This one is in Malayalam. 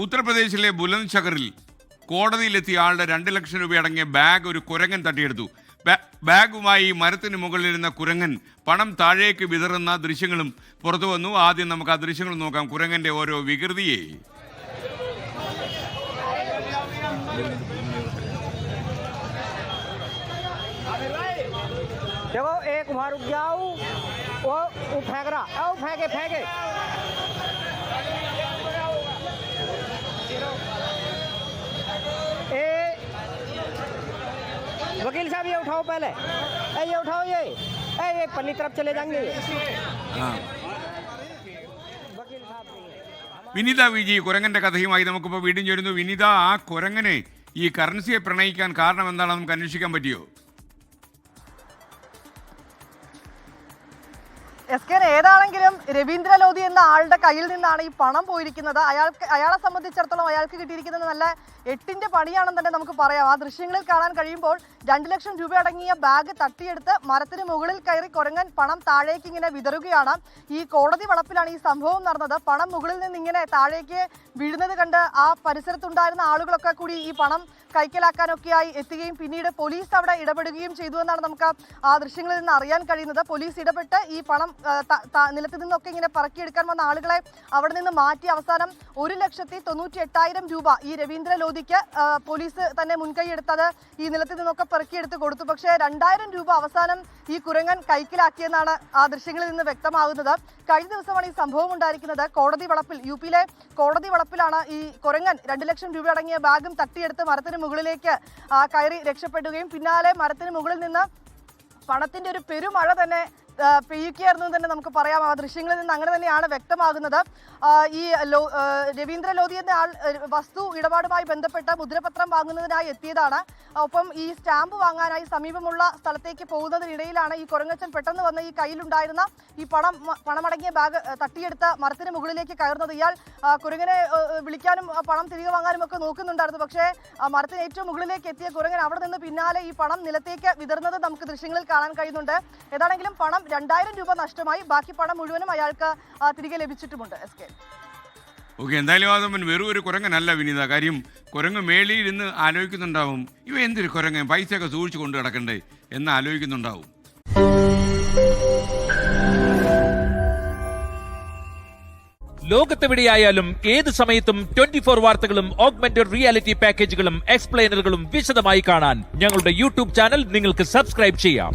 ഉത്തർപ്രദേശിലെ ബുലന്ദ് ഷഹറിൽ കോടതിയിലെത്തിയ ആളുടെ 2 ലക്ഷം രൂപ അടങ്ങിയ ബാഗ് ഒരു കുരങ്ങൻ തട്ടിയെടുത്തു. ബാഗുമായി മരത്തിന് മുകളിലിരുന്ന കുരങ്ങൻ പണം താഴേക്ക് വിതറുന്ന ദൃശ്യങ്ങളും പുറത്തു വന്നു. ആദ്യം നമുക്ക് ആ ദൃശ്യങ്ങൾ നോക്കാം. കുരങ്ങന്റെ ഓരോ വികൃതിയെ. देखो एक वहाँ रुक जाओ, वो फेंक रहा, आओ फेंके फेंके। वकील साहब ये उठाओ पहले, ये उठाओ ये पन्नी तरफ चले जाएंगे। वकील साहब വിനിത വിജി കുരങ്ങന്റെ കഥയുമായി നമുക്കിപ്പോൾ വീണ്ടും ചേരുന്നു. വിനിത, ആ കുരങ്ങനെ ഈ കറൻസിയെ പ്രണയിക്കാൻ കാരണം എന്താണ് നമുക്ക് അന്വേഷിക്കാൻ പറ്റിയോ? എസ് കെ, ഏതാണെങ്കിലും രവീന്ദ്ര ലോധി എന്ന ആളുടെ കയ്യിൽ നിന്നാണ് ഈ പണം പോയിരിക്കുന്നത്. അയാളെ സംബന്ധിച്ചിടത്തോളം അയാൾക്ക് കിട്ടിയിരിക്കുന്നത് നല്ല 8ന്റെ പണിയാണെന്ന് തന്നെ നമുക്ക് പറയാം. ആ ദൃശ്യങ്ങളിൽ കാണാൻ കഴിയുമ്പോൾ 2 ലക്ഷം രൂപ അടങ്ങിയ ബാഗ് തട്ടിയെടുത്ത് മരത്തിന് മുകളിൽ കയറി കുരങ്ങൻ പണം താഴേക്ക് ഇങ്ങനെ വിതറുകയാണ്. ഈ കോടതി വളപ്പിലാണ് ഈ സംഭവം നടന്നത്. പണം മുകളിൽ നിന്ന് ഇങ്ങനെ താഴേക്ക് വീഴുന്നത് കണ്ട് ആ പരിസരത്തുണ്ടായിരുന്ന ആളുകളൊക്കെ കൂടി ഈ പണം കൈക്കലാക്കാനൊക്കെയായി എത്തുകയും പിന്നീട് പോലീസ് അവിടെ ഇടപെടുകയും ചെയ്തു എന്നാണ് നമുക്ക് ആ ദൃശ്യങ്ങളിൽ നിന്ന് അറിയാൻ കഴിയുന്നത്. പോലീസ് ഇടപെട്ട് ഈ പണം നിലത്ത് നിന്നൊക്കെ ഇങ്ങനെ പറക്കിയെടുക്കാൻ വന്ന ആളുകളെ അവിടെ നിന്ന് മാറ്റി അവസാനം 1,98,000 രൂപ ഈ രവീന്ദ്ര ലോധിക്ക് പോലീസ് തന്നെ മുൻകൈയെടുത്തത് ഈ നിലത്ത് നിന്നൊക്കെ പെറുക്കിയെടുത്ത് കൊടുത്തു. പക്ഷേ 2,000 രൂപ അവസാനം ഈ കുരങ്ങൻ കൈക്കലാക്കിയെന്നാണ് ആ ദൃശ്യങ്ങളിൽ നിന്ന് വ്യക്തമാകുന്നത്. കഴിഞ്ഞ ദിവസമാണ് ഈ സംഭവം ഉണ്ടായിരിക്കുന്നത്. കോടതി വളപ്പിൽ, യുപിയിലെ കോടതി വളപ്പിലാണ് ഈ കുരങ്ങൻ 2 ലക്ഷം രൂപ അടങ്ങിയ ബാഗും തട്ടിയെടുത്ത് മരത്തിന് മുകളിലേക്ക് കയറി രക്ഷപ്പെടുകയും പിന്നാലെ മരത്തിന് മുകളിൽ നിന്ന് പണത്തിന്റെ ഒരു പെരുമഴ തന്നെ പെയ്യുകയായിരുന്നു തന്നെ നമുക്ക് പറയാം. ആ ദൃശ്യങ്ങളിൽ നിന്ന് അങ്ങനെ തന്നെയാണ് വ്യക്തമാകുന്നത്. ഈ രവീന്ദ്ര ലോധി എന്ന ആൾ വസ്തു ഇടപാടുമായി ബന്ധപ്പെട്ട് മുദ്രപത്രം വാങ്ങുന്നതിനായി എത്തിയതാണ്. ഒപ്പം ഈ സ്റ്റാമ്പ് വാങ്ങാനായി സമീപമുള്ള സ്ഥലത്തേക്ക് പോകുന്നതിനിടയിലാണ് ഈ കുരങ്ങച്ചൻ പെട്ടെന്ന് വന്ന് ഈ കയ്യിലുണ്ടായിരുന്ന ഈ പണമടങ്ങിയ ബാഗ് തട്ടിയെടുത്ത് മരത്തിന് മുകളിലേക്ക് കയറുന്നത്. ഇയാൾ കുരങ്ങനെ വിളിക്കാനും പണം തിരികെ വാങ്ങാനും ഒക്കെ നോക്കുന്നുണ്ടായിരുന്നു. പക്ഷേ മരത്തിന് ഏറ്റവും മുകളിലേക്ക് എത്തിയ കുരങ്ങൻ അവിടെ നിന്ന് പിന്നാലെ ഈ പണം നിലത്തേക്ക് വിതറുന്നത് നമുക്ക് ദൃശ്യങ്ങളിൽ കാണാൻ കഴിയുന്നുണ്ട്. ഏതാണെങ്കിലും പണം 2,000 രൂപ നഷ്ടമായി. ബാക്കി പണം മുഴുവനും അയാൾക്ക് തിരികെ ലഭിച്ചിട്ടുമുണ്ട്. എസ് കെ, ഓക്കെ, എന്തായാലും അത് വെറും ഒരു കുരങ്ങനല്ല വിനീത. കാര്യം കുരങ്ങ് മേളിയിൽ ഇരുന്ന് ആലോചിക്കുന്നുണ്ടാവും, ഇവ എന്തൊരു കുരങ്ങൻ, പൈസയൊക്കെ സൂക്ഷിച്ചു കൊണ്ട് കിടക്കണ്ടേ എന്ന് ആലോചിക്കുന്നുണ്ടാവും. ലോകത്തെവിടെയായാലും ഏത് സമയത്തും 24 വാർത്തകളും ഓഗ്മെന്റഡ് റിയാലിറ്റി പാക്കേജുകളും എക്സ്പ്ലെയിനറുകളും വിശദമായി കാണാൻ ഞങ്ങളുടെ യൂട്യൂബ് ചാനൽ നിങ്ങൾക്ക് സബ്സ്ക്രൈബ് ചെയ്യാം.